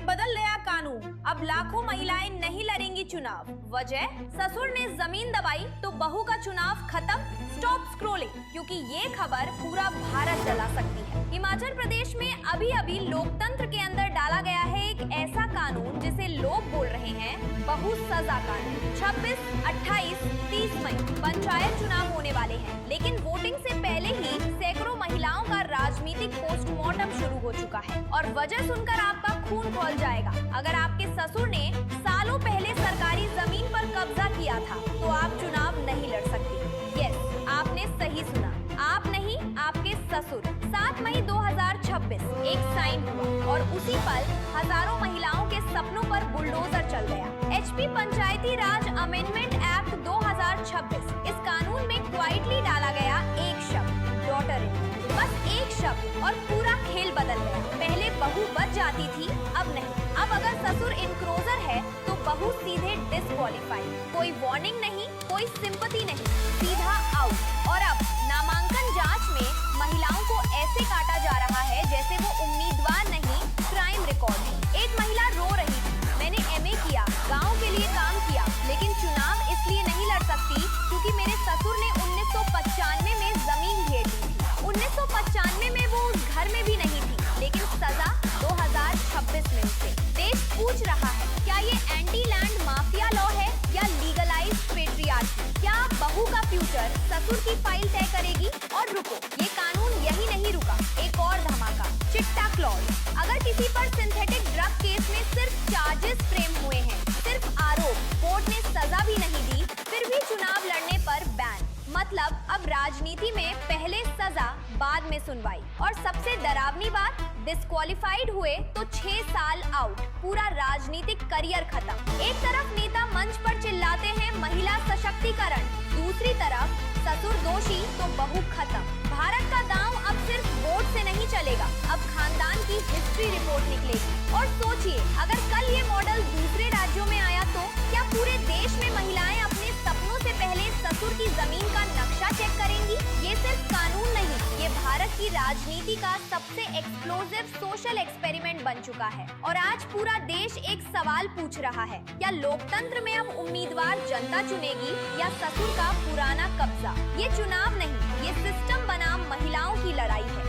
बदल गया कानून, अब लाखों महिलाएं नहीं लड़ेंगी चुनाव। वजह, ससुर ने जमीन दबाई तो बहू का चुनाव खत्म। स्टॉप स्क्रॉलिंग, क्योंकि ये खबर पूरा भारत जला सकती है। हिमाचल प्रदेश में अभी अभी लोकतंत्र के अंदर डाला गया है एक ऐसा कानून जिसे लोग बोल रहे हैं बहू सजा कानून। 26, 28, 30 मई पंचायत चुनाव होने वाले हैं, लेकिन वोटिंग से पहले ही सैकड़ों महिलाओं का राजनीतिक पोस्टमार्टम शुरू हो चुका है। और वजह सुनकर आपका खून खौल जाएगा। अगर आपके ससुर ने सालों पहले सरकारी जमीन पर कब्जा किया था तो आप चुनाव नहीं लड़ सकती। यस, आपने सही सुना, आप नहीं, आपके ससुर। 7 मई 2026 एक साइन हुआ और उसी पल हजारों महिलाओं के सपनों पर बुलडोजर चल गया। एचपी पंचायती राज अमेंडमेंट एक्ट 2026। इस कानून में क्वाइटली डाला गया एक शब्द, डॉटर इन लॉ। बस एक शब्द और पूरा खेल बदल गया। पहले बहू बच जाती थी, अब नहीं। अब अगर ससुर इनक्रोजर है तो बहू सीधे डिस्क्वालीफाइड। कोई वार्निंग नहीं, कोई सिंपैथी नहीं, सीधा आउट। और अब नामांकन जांच में महिलाओं को ऐसे काटा जा रहा है जैसे वो उम्मीदवार नहीं, क्राइम रिकॉर्ड है। एक महिला रो रही थी, मैंने एमए किया, गांव के लिए काम किया, लेकिन चुनाव इसलिए नहीं लड़ सकती क्योंकि मेरे ससुर ने 1995 में जमीन घेर ली थी। 1995 में वो उस घर में भी नहीं थी, लेकिन सजा 2026 में उसे। देश पूछ रहा है, क्या ये एंटी लैंड माफिया लॉ है या लीगलाइज्ड पेट्रियार्की? क्या बहू का फ्यूचर ससुर की फाइल तय करेगी? और रुको, ये कानून यही नहीं रुका, एक और धमाका, चिट्टा क्लॉज। अगर किसी पर सिंथेटिक ड्रग केस में सिर्फ चार्जेस फ्रेम हुए हैं, सिर्फ आरोप, कोर्ट ने सजा भी नहीं दी, फिर भी चुनाव लड़ने पर बैन। मतलब अब राजनीति में पहले सजा, बाद में सुनवाई। और सबसे डरावनी बात, डिस्क्वालीफाइड हुए तो 6 साल आउट, पूरा राजनीतिक करियर खत्म। एक तरफ नेता मंच पर चिल्लाते हैं महिला सशक्तिकरण, दूसरी तरफ ससुर दोषी तो बहू खत्म। भारत का दांव अब सिर्फ वोट से नहीं चलेगा, अब खानदान की हिस्ट्री रिपोर्ट निकलेगी। और सोचिए, अगर कल ये मॉडल दूसरे राज्यों में आया तो क्या पूरे देश में महिलाएं अपने सपनों से पहले ससुर की जमीन का नक्शा चेक करेंगी? ये सिर्फ कानून नहीं, ये भारत की राजनीति का सबसे एक्सप्लोसिव सोशल एक्सपेरिमेंट बन चुका है। और आज पूरा देश एक सवाल पूछ रहा है, क्या लोकतंत्र में अब उम्मीदवार जनता चुनेगी या ससुर का पुराना कब्जा? ये चुनाव नहीं, ये सिस्टम बनाम महिलाओं की लड़ाई है।